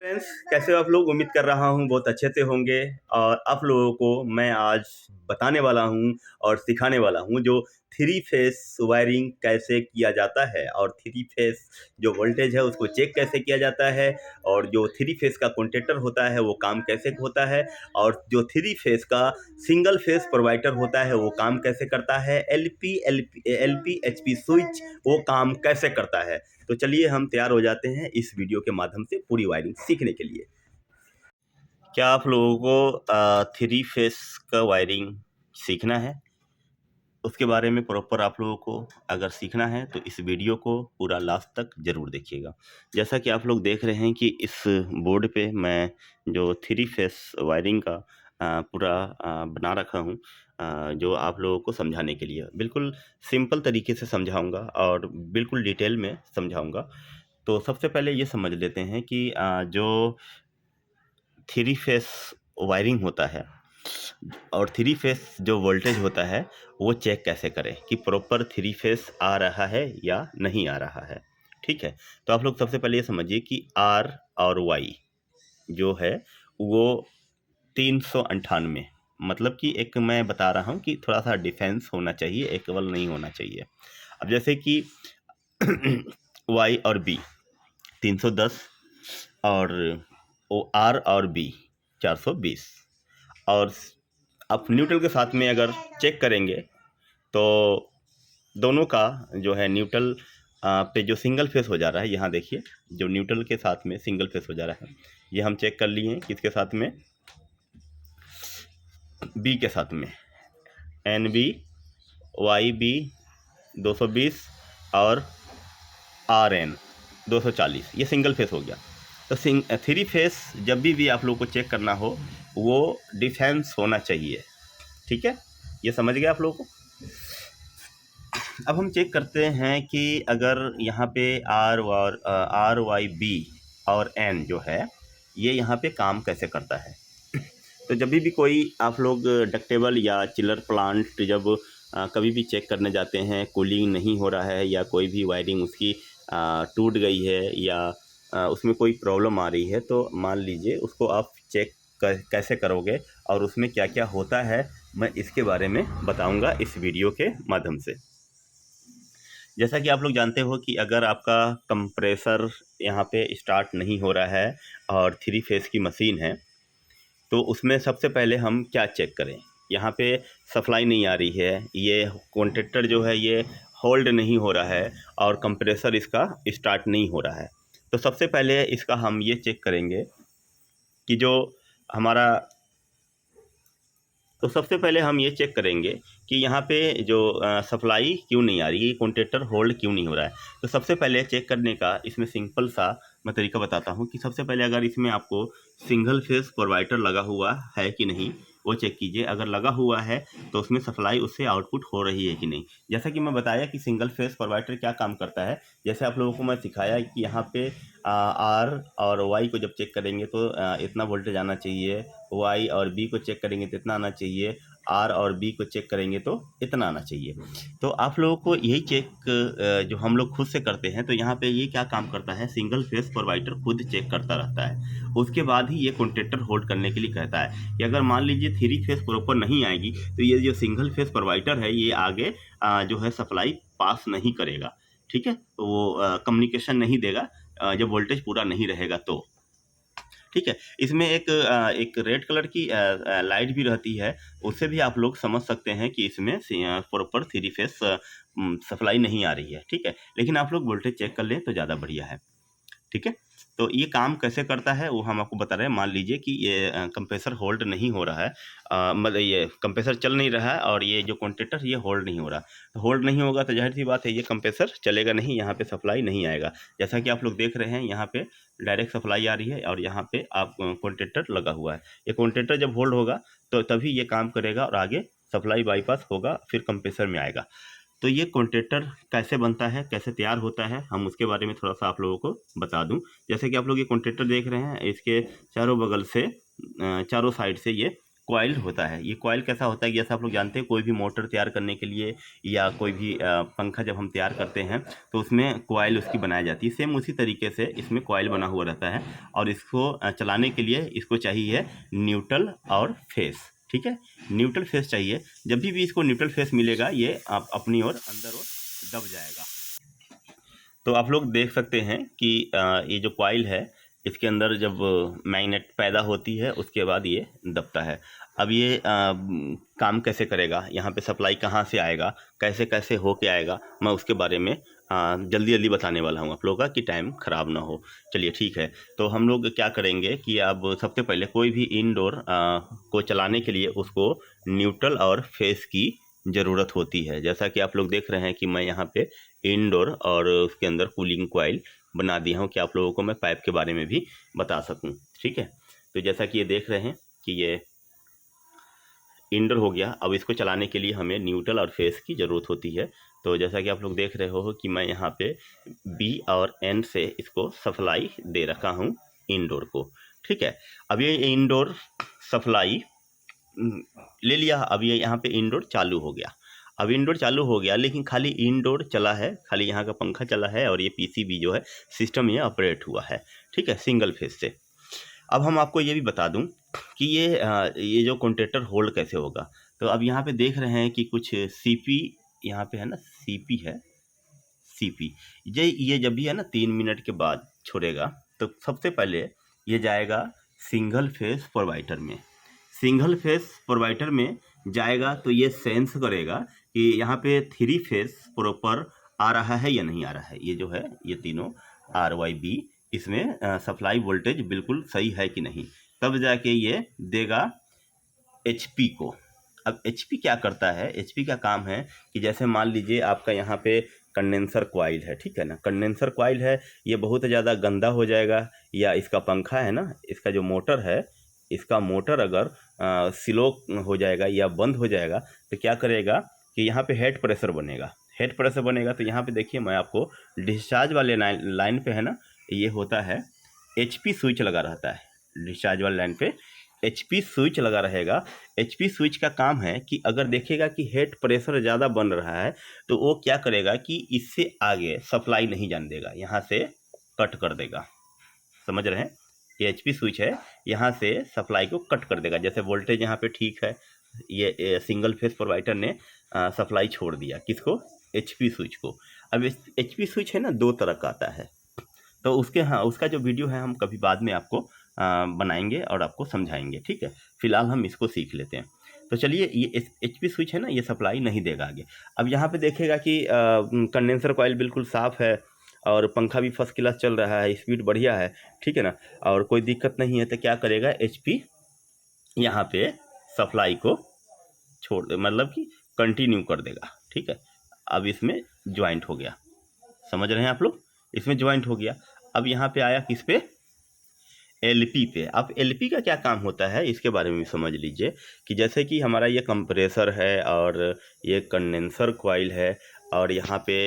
Friends, कैसे हो आप लोग? उम्मीद कर रहा हूँ बहुत अच्छे से होंगे। और आप लोगों को मैं आज बताने वाला हूँ और सिखाने वाला हूँ जो थ्री फेस वायरिंग कैसे किया जाता है, और थ्री फेस जो वोल्टेज है उसको चेक कैसे किया जाता है, और जो थ्री फेस का कॉन्टेक्टर होता है वो काम कैसे होता है, और जो थ्री फेस का सिंगल फेस प्रोवाइडर होता है वो काम कैसे करता है, एलपी एचपी स्विच वो काम कैसे करता है। तो चलिए हम तैयार हो जाते हैं इस वीडियो के माध्यम से पूरी वायरिंग सीखने के लिए। क्या आप लोगों को थ्री फेस का वायरिंग सीखना है? उसके बारे में प्रॉपर आप लोगों को अगर सीखना है तो इस वीडियो को पूरा लास्ट तक ज़रूर देखिएगा। जैसा कि आप लोग देख रहे हैं कि इस बोर्ड पे मैं जो थ्री फेस वायरिंग का पूरा बना रखा हूँ, जो आप लोगों को समझाने के लिए बिल्कुल सिंपल तरीके से समझाऊंगा और बिल्कुल डिटेल में समझाऊंगा। तो सबसे पहले ये समझ लेते हैं कि जो थ्री फेस वायरिंग होता है और थ्री फेस जो वोल्टेज होता है वो चेक कैसे करें कि प्रॉपर थ्री फेस आ रहा है या नहीं आ रहा है। ठीक है, तो आप लोग सबसे पहले ये समझिए कि आर और वाई जो है वो 398, मतलब कि एक मैं बता रहा हूँ कि थोड़ा सा डिफेंस होना चाहिए, इक्वल नहीं होना चाहिए। अब जैसे कि वाई और बी 310 और ओ आर और बी 420, और आप न्यूट्रल के साथ में अगर चेक करेंगे तो दोनों का जो है न्यूट्रल पे जो सिंगल फेस हो जा रहा है, यहाँ देखिए जो न्यूट्रल के साथ में सिंगल फेस हो जा रहा है, ये हम चेक कर लिए हैं किसके साथ में, बी के साथ में, एन बी वाई बी 220 और आर एन 240, ये सिंगल फेस हो गया। तो थ्री फेस जब भी आप लोग को चेक करना हो वो डिफेंस होना चाहिए। ठीक है, ये समझ गए आप लोगों को। अब हम चेक करते हैं कि अगर यहाँ पे आर वाई बी और एन जो है ये यहाँ पे काम कैसे करता है। तो जब भी कोई आप लोग डक्टेबल या चिलर प्लांट जब कभी भी चेक करने जाते हैं, कूलिंग नहीं हो रहा है या कोई भी वायरिंग उसकी टूट गई है या उसमें कोई प्रॉब्लम आ रही है, तो मान लीजिए उसको आप चेक कैसे करोगे और उसमें क्या क्या होता है, मैं इसके बारे में बताऊंगा इस वीडियो के माध्यम से। जैसा कि आप लोग जानते हो कि अगर आपका कंप्रेसर यहाँ पे स्टार्ट नहीं हो रहा है और थ्री फेस की मशीन है, तो उसमें सबसे पहले हम क्या चेक करें। यहाँ पे सप्लाई नहीं आ रही है, ये कॉन्ट्रैक्टर जो है ये होल्ड नहीं हो रहा है और कंप्रेसर इसका स्टार्ट नहीं हो रहा है। तो सबसे पहले इसका हम ये चेक करेंगे कि जो हमारा तो सबसे पहले हम ये चेक करेंगे कि यहाँ पे जो सप्लाई क्यों नहीं आ रही है, कॉन्ट्रैक्टर होल्ड क्यों नहीं हो रहा है। तो सबसे पहले चेक करने का इसमें सिंपल सा मैं तरीका बताता हूँ कि सबसे पहले अगर इसमें आपको सिंगल फेस प्रोवाइडर लगा हुआ है कि नहीं वो चेक कीजिए। अगर लगा हुआ है तो उसमें सप्लाई उससे आउटपुट हो रही है कि नहीं। जैसा कि मैं बताया कि सिंगल फेस प्रोवाइडर क्या काम करता है, जैसे आप लोगों को मैं सिखाया कि यहाँ पे आर और वाई को जब चेक करेंगे तो इतना वोल्टेज आना चाहिए, वाई और बी को चेक करेंगे तो इतना आना चाहिए, आर और बी को चेक करेंगे तो इतना आना चाहिए। तो आप लोगों को यही चेक जो हम लोग खुद से करते हैं, तो यहाँ पे ये क्या काम करता है, सिंगल फेस प्रोवाइडर खुद चेक करता रहता है, उसके बाद ही ये कॉन्ट्रैक्टर होल्ड करने के लिए कहता है कि अगर मान लीजिए थ्री फेस प्रॉपर नहीं आएगी तो ये जो सिंगल फेस प्रोवाइडर है ये आगे जो है सप्लाई पास नहीं करेगा। ठीक है, तो वो कम्युनिकेशन नहीं देगा जब वोल्टेज पूरा नहीं रहेगा तो। ठीक है, इसमें एक रेड कलर की लाइट भी रहती है, उससे भी आप लोग समझ सकते हैं कि इसमें प्रॉपर थ्री फेस सप्लाई नहीं आ रही है। ठीक है, लेकिन आप लोग वोल्टेज चेक कर लें तो ज़्यादा बढ़िया है। ठीक है, तो ये काम कैसे करता है वो हम आपको बता रहे हैं। मान लीजिए कि ये कंप्रेसर होल्ड नहीं हो रहा है, मतलब ये कंप्रेसर चल नहीं रहा है और ये जो कॉन्ट्रैक्टर ये होल्ड नहीं हो रहा। तो होल्ड नहीं होगा तो जाहिर सी बात है ये कंप्रेसर चलेगा नहीं, यहाँ पे सप्लाई नहीं आएगा। जैसा कि आप लोग देख रहे हैं यहाँ पे डायरेक्ट सप्लाई आ रही है और यहाँ पे आप कॉन्ट्रैक्टर लगा हुआ है। ये कॉन्ट्रैक्टर जब होल्ड होगा तो तभी ये काम करेगा और आगे सप्लाई बाईपास होगा, फिर कंप्रेसर में आएगा। तो ये कॉन्ट्रैक्टर कैसे बनता है, कैसे तैयार होता है, हम उसके बारे में थोड़ा सा आप लोगों को बता दूं। जैसे कि आप लोग ये कॉन्ट्रैक्टर देख रहे हैं, इसके चारों बगल से चारों साइड से ये कॉइल होता है। ये कॉइल कैसा होता है कि जैसा आप लोग जानते हैं, कोई भी मोटर तैयार करने के लिए या कोई भी पंखा जब हम तैयार करते हैं तो उसमें कॉइल उसकी बनाई जाती है। सेम उसी तरीके से इसमें कॉइल बना हुआ रहता है और इसको चलाने के लिए इसको चाहिए न्यूट्रल और फेस। ठीक है, न्यूट्रल फेस चाहिए। जब भी इसको न्यूट्रल फेस मिलेगा ये आप अपनी ओर अंदर ओर दब जाएगा। तो आप लोग देख सकते हैं कि ये जो कॉइल है इसके अंदर जब मैग्नेट पैदा होती है उसके बाद ये दबता है। अब ये काम कैसे करेगा, यहाँ पे सप्लाई कहाँ से आएगा, कैसे कैसे हो के आएगा, मैं उसके बारे में जल्दी जल्दी बताने वाला हूँ आप लोगों का, कि टाइम ख़राब ना हो। चलिए ठीक है, तो हम लोग क्या करेंगे कि अब सबसे पहले कोई भी इंडोर को चलाने के लिए उसको न्यूट्रल और फेस की ज़रूरत होती है। जैसा कि आप लोग देख रहे हैं कि मैं यहाँ पे इंडोर और उसके अंदर कूलिंग कॉइल बना दिया हूँ कि आप लोगों को मैं पाइप के बारे में भी बता सकूँ। ठीक है, तो जैसा कि ये देख रहे हैं कि ये इंडोर हो गया। अब इसको चलाने के लिए हमें न्यूट्रल और फेस की ज़रूरत होती है। तो जैसा कि आप लोग देख रहे हो कि मैं यहाँ पे बी और एन से इसको सप्लाई दे रखा हूँ इंडोर को। ठीक है, अब ये इंडोर सप्लाई ले लिया। अब ये यहाँ पे इंडोर चालू हो गया। अब इंडोर चालू हो गया लेकिन खाली इंडोर चला है, खाली यहाँ का पंखा चला है और ये पीसीबी जो है सिस्टम ये ऑपरेट हुआ है। ठीक है, सिंगल फेज से। अब हम आपको ये भी बता दूं कि ये जो कॉन्टैक्टर होल्ड कैसे होगा। तो अब यहाँ पे देख रहे हैं कि कुछ सीपी यहाँ पे है ना, सीपी है, सीपी ये जब भी है ना 3 मिनट के बाद छोड़ेगा तो सबसे पहले ये जाएगा सिंगल फेज प्रोवाइडर में। सिंगल फेज प्रोवाइडर में जाएगा तो ये सेंस करेगा कि यहाँ पे 3 फेज प्रॉपर आ रहा है या नहीं आ रहा है। ये जो है ये तीनों RYB इसमें सप्लाई वोल्टेज बिल्कुल सही है कि नहीं, तब जाके ये देगा HP को। अब HP क्या करता है, HP का काम है कि जैसे मान लीजिए आपका यहाँ पे कंडेंसर कॉइल है, ठीक है ना, कंडेंसर कॉइल है, ये बहुत ज़्यादा गंदा हो जाएगा, या इसका पंखा है ना, इसका जो मोटर है, इसका मोटर अगर स्लो हो जाएगा या बंद हो जाएगा तो क्या करेगा कि यहाँ पे हेड प्रेशर बनेगा। हेड प्रेशर बनेगा तो यहाँ पे देखिए मैं आपको डिस्चार्ज वाले लाइन पे है ना, ये होता है HP स्विच लगा रहता है। डिस्चार्ज वाले लाइन पे HP स्विच लगा रहेगा। HP स्विच का काम है कि अगर देखेगा कि हेड प्रेशर ज़्यादा बन रहा है तो वो क्या करेगा कि इससे आगे सप्लाई नहीं जाने देगा, यहाँ से कट कर देगा। समझ रहे हैं, ये HP स्विच है, यहाँ से सप्लाई को कट कर देगा। जैसे वोल्टेज यहाँ पे ठीक है, ये सिंगल फेज प्रोवाइडर ने सप्लाई छोड़ दिया किसको, HP स्विच को। अब HP स्विच है ना 2 तरह का आता है, तो उसका जो वीडियो है हम कभी बाद में आपको बनाएंगे और आपको समझाएंगे। ठीक है, फिलहाल हम इसको सीख लेते हैं। तो चलिए, ये HP स्विच है ना, ये सप्लाई नहीं देगा आगे। अब यहाँ पे देखेगा कि कंडेंसर कॉइल बिल्कुल साफ़ है और पंखा भी फर्स्ट क्लास चल रहा है, स्पीड बढ़िया है, ठीक है ना, और कोई दिक्कत नहीं है। तो क्या करेगा HP यहाँ पे सप्लाई को छोड़ दे, मतलब कि कंटिन्यू कर देगा। ठीक है, अब इसमें ज्वाइंट हो गया, समझ रहे हैं आप लोग, इसमें ज्वाइंट हो गया। अब यहाँ पे आया किस पे, LP पे। अब LP का क्या काम होता है इसके बारे में भी समझ लीजिए कि जैसे कि हमारा ये कंप्रेसर है और ये कंडेंसर कॉइल है और यहाँ पे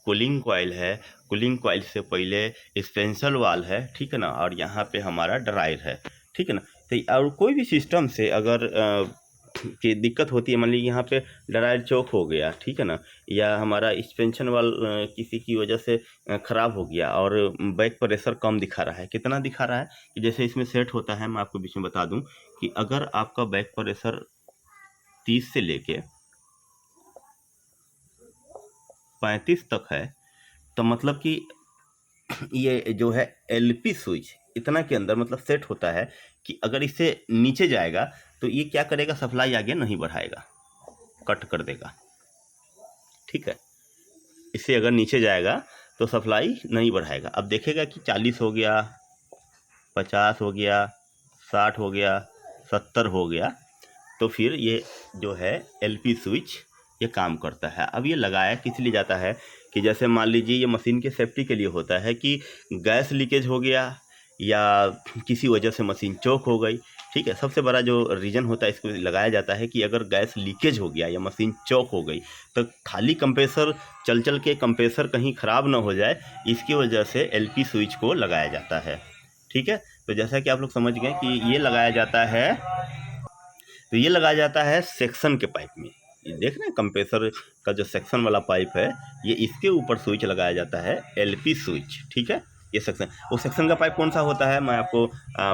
कूलिंग कॉइल है, कूलिंग कॉइल से पहले एक्सपेंशन वाल है, ठीक है ना, और यहाँ पे हमारा ड्रायर है, ठीक है ना। तो और कोई भी सिस्टम से अगर की दिक्कत होती है, मान लीजिए यहाँ पे ड्रायर चौक हो गया, ठीक है ना, या हमारा एक्सपेंशन वाल किसी की वजह से ख़राब हो गया और बैक प्रेशर कम दिखा रहा है। कितना दिखा रहा है कि जैसे इसमें सेट होता है, मैं आपको बीच में बता दूं कि अगर आपका बैक प्रेशर 30 से लेके 35 तक है तो मतलब कि ये जो है LP स्विच इतना के अंदर मतलब सेट होता है कि अगर इससे नीचे जाएगा तो ये क्या करेगा, सप्लाई आगे नहीं बढ़ाएगा, कट कर देगा। ठीक है, इससे अगर नीचे जाएगा तो सप्लाई नहीं बढ़ाएगा। अब देखेगा कि 40 हो गया, 50 हो गया, 60 हो गया, 70 हो गया, तो फिर ये जो है LP स्विच ये काम करता है। अब ये लगाया किस लिए जाता है कि जैसे मान लीजिए ये मशीन के सेफ्टी के लिए होता है कि गैस लीकेज हो गया या किसी वजह से मशीन चौक हो गई, ठीक है। सबसे बड़ा जो रीज़न होता है इसको लगाया जाता है कि अगर गैस लीकेज हो गया या मशीन चौक हो गई तो खाली कंप्रेसर चल के कंप्रेसर कहीं ख़राब ना हो जाए, इसकी वजह से LP स्विच को लगाया जाता है। ठीक है, तो जैसा कि आप लोग समझ गए कि ये लगाया जाता है तो ये लगाया जाता है सेक्शन के पाइप में। ये देख रहे हैं कंप्रेसर का जो सेक्शन वाला पाइप है, ये इसके ऊपर स्विच लगाया जाता है, एलपी स्विच, ठीक है। ये सेक्शन, वो सेक्शन का पाइप कौन सा होता है मैं आपको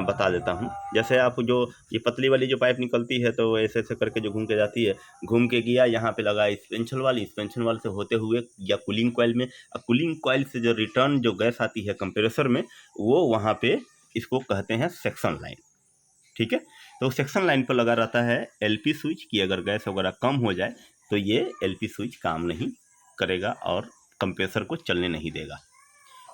बता देता हूँ। जैसे आप जो ये पतली वाली जो पाइप निकलती है, तो ऐसे ऐसे करके जो घूम के जाती है, घूम के गया यहाँ पे लगा स्पेंशन वाली, स्पेंशन वाल से होते हुए या कूलिंग कॉइल में, कूलिंग कॉइल से जो रिटर्न जो गैस आती है कंप्रेसर में, वो वहाँ पे इसको कहते हैं सेक्शन लाइन, ठीक है। तो सेक्शन लाइन पर लगा रहता है एलपी स्विच की अगर गैस वगैरह कम हो जाए तो ये एलपी स्विच काम नहीं करेगा और कंप्रेसर को चलने नहीं देगा,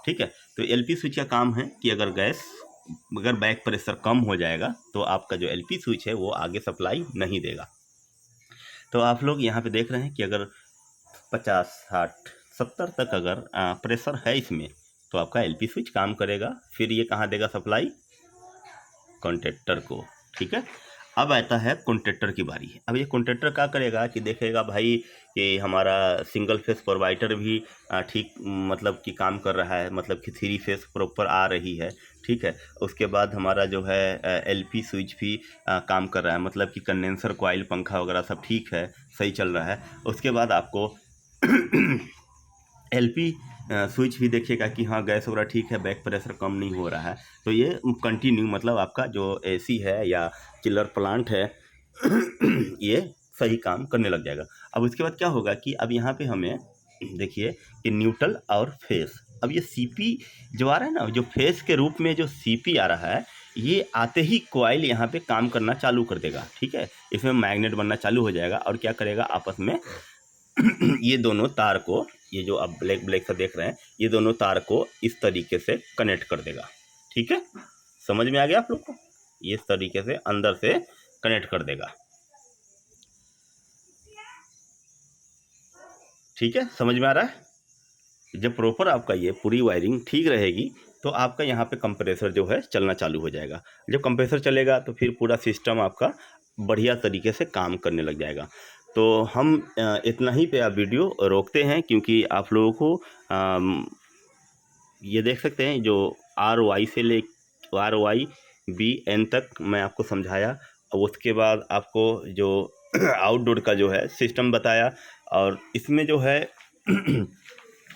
ठीक है। तो एलपी स्विच का काम है कि अगर बैक प्रेशर कम हो जाएगा तो आपका जो एलपी स्विच है वो आगे सप्लाई नहीं देगा। तो आप लोग यहाँ पे देख रहे हैं कि अगर 50, 60, 70 तक अगर प्रेशर है इसमें, तो आपका एलपी स्विच काम करेगा। फिर ये कहाँ देगा सप्लाई? कॉन्ट्रैक्टर को, ठीक है। अब आता है कॉन्ट्रैक्टर की बारी। अब ये कॉन्ट्रैक्टर क्या करेगा कि देखेगा भाई कि हमारा सिंगल फेस प्रोवाइडर भी ठीक मतलब कि काम कर रहा है, मतलब कि 3 फेस प्रॉपर आ रही है, ठीक है। उसके बाद हमारा जो है एलपी स्विच भी काम कर रहा है, मतलब कि कंडेंसर कॉइल पंखा वगैरह सब ठीक है, सही चल रहा है। उसके बाद आपको एलपी स्विच भी देखिएगा कि हाँ गैस वगैरह ठीक है, बैक प्रेशर कम नहीं हो रहा है, तो ये कंटिन्यू मतलब आपका जो एसी है या चिलर प्लांट है ये सही काम करने लग जाएगा। अब उसके बाद क्या होगा कि अब यहाँ पे हमें देखिए कि न्यूट्रल और फेस, अब ये सीपी जो आ रहा है ना, जो फेस के रूप में जो सीपी आ रहा है, ये आते ही कॉइल यहाँ पे काम करना चालू कर देगा, ठीक है। इसमें मैग्नेट बनना चालू हो जाएगा और क्या करेगा आपस में ये दोनों तार को, ये जो आप ब्लैक ब्लैक सा देख रहे हैं, ये दोनों तार को इस तरीके से कनेक्ट कर देगा, ठीक है। समझ में आ गया आप लोग को? ये इस तरीके से अंदर से कनेक्ट कर देगा, ठीक है। समझ में आ रहा है? जब प्रॉपर आपका ये पूरी वायरिंग ठीक रहेगी तो आपका यहाँ पे कंप्रेसर जो है चलना चालू हो जाएगा। जब कंप्रेसर चलेगा तो फिर पूरा सिस्टम आपका बढ़िया तरीके से काम करने लग जाएगा। तो हम इतना ही पे आप वीडियो रोकते हैं, क्योंकि आप लोगों को ये देख सकते हैं जो RYBN तक मैं आपको समझाया, और उसके बाद आपको जो आउटडोर का जो है सिस्टम बताया, और इसमें जो है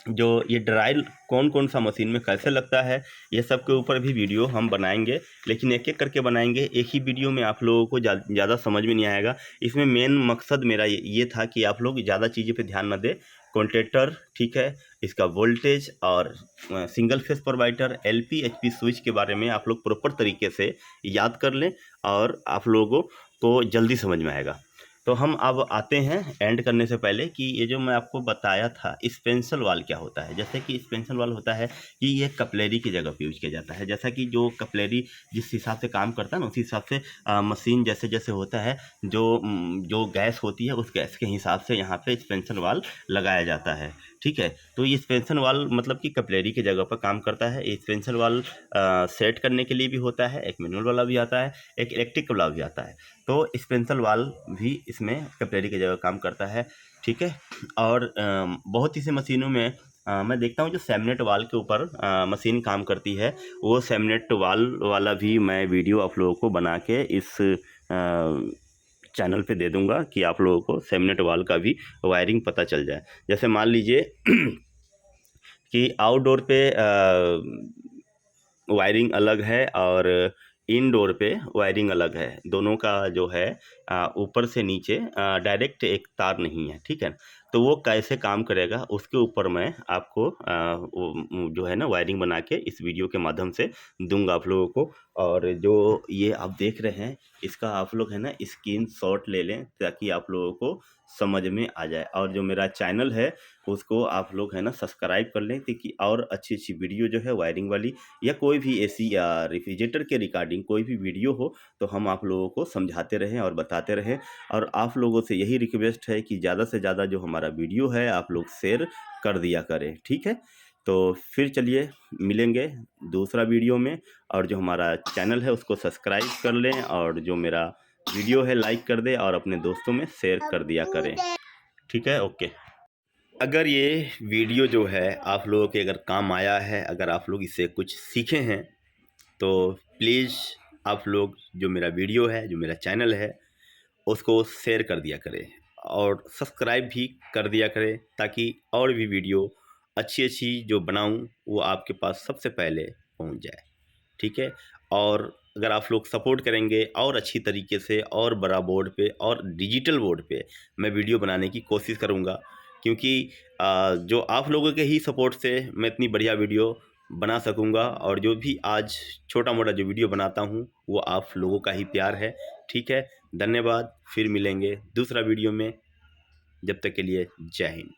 जो ये ड्राइल कौन कौन सा मशीन में कैसे लगता है, ये सब के ऊपर भी वीडियो हम बनाएंगे, लेकिन एक एक करके बनाएंगे। एक ही वीडियो में आप लोगों को ज़्यादा समझ में नहीं आएगा। इसमें मेन मकसद मेरा ये था कि आप लोग ज़्यादा चीज़ों पे ध्यान न दें। कॉन्ट्रैक्टर, ठीक है, इसका वोल्टेज और single phase provider, LP HP switch के बारे में आप लोग प्रॉपर तरीके से याद कर लें और आप लोगों को जल्दी समझ में आएगा। तो हम अब आते हैं एंड करने से पहले कि ये जो मैं आपको बताया था स्पेंसल वाल क्या होता है। जैसे कि स्पेंसल वाल होता है कि ये कपलेरी की जगह पे यूज किया जाता है। जैसा कि जो कपलेरी जिस हिसाब से काम करता है ना, उसी हिसाब से मशीन जैसे जैसे होता है, जो गैस होती है उस गैस के हिसाब से यहाँ पे स्पेंसल वाल लगाया जाता है, ठीक है। तो ये स्पेंसल वाल मतलब कि कपलेरी की जगह पर काम करता है। ये स्पेंसल वाल सेट करने के लिए भी होता है, एक मैनुअल वाला भी आता है, एक इलेक्ट्रिक वाला भी आता है। तो स्पेंसल वाल भी इसमें कपलेरी की जगह काम करता है, ठीक है। और बहुत ही से मशीनों में मैं देखता हूँ जो सैमनेट वाल के ऊपर मशीन काम करती है, वो सैमनेट वाल वाला भी मैं वीडियो आप लोगों को बना के इस चैनल पे दे दूंगा कि आप लोगों को सैमनेट वाल का भी वायरिंग पता चल जाए। जैसे मान लीजिए कि आउटडोर पे वायरिंग अलग है और इनडोर पे वायरिंग अलग है। दोनों का जो है ऊपर से नीचे डायरेक्ट एक तार नहीं है, ठीक है। तो वो कैसे काम करेगा उसके ऊपर मैं आपको जो है ना वायरिंग बना के इस वीडियो के माध्यम से दूंगा आप लोगों को। और जो ये आप देख रहे हैं इसका आप लोग है ना स्क्रीनशॉट ले लें ताकि आप लोगों को समझ में आ जाए। और जो मेरा चैनल है उसको आप लोग है ना सब्सक्राइब कर लें, ताकि और अच्छी अच्छी वीडियो जो है वायरिंग वाली या कोई भी एसी या रेफ्रिजरेटर के रिगार्डिंग कोई भी वीडियो हो तो हम आप लोगों को समझाते रहें और बताते रहें। और आप लोगों से यही रिक्वेस्ट है कि ज़्यादा से ज़्यादा जो हमारा वीडियो है आप लोग शेयर कर दिया करें, ठीक है। तो फिर चलिए मिलेंगे दूसरा वीडियो में, और जो हमारा चैनल है उसको सब्सक्राइब कर लें और जो मेरा वीडियो है लाइक कर दें और अपने दोस्तों में शेयर कर दिया करें, ठीक है। ओके। अगर ये वीडियो जो है आप लोगों के अगर काम आया है, अगर आप लोग इससे कुछ सीखे हैं, तो प्लीज़ आप लोग जो मेरा वीडियो है, जो मेरा चैनल है, उसको शेयर कर दिया करें और सब्सक्राइब भी कर दिया करें, ताकि और भी वीडियो अच्छी अच्छी जो बनाऊं वो आपके पास सबसे पहले पहुंच जाए। ठीक है। और अगर आप लोग सपोर्ट करेंगे और अच्छी तरीके से और बड़ा बोर्ड पे और डिजिटल बोर्ड पे मैं वीडियो बनाने की कोशिश करूँगा, क्योंकि जो आप लोगों के ही सपोर्ट से मैं इतनी बढ़िया वीडियो बना सकूँगा। और जो भी आज छोटा मोटा जो वीडियो बनाता हूँ वो आप लोगों का ही प्यार है। ठीक है। धन्यवाद। फिर मिलेंगे दूसरा वीडियो में। जब तक के लिए जय हिंद।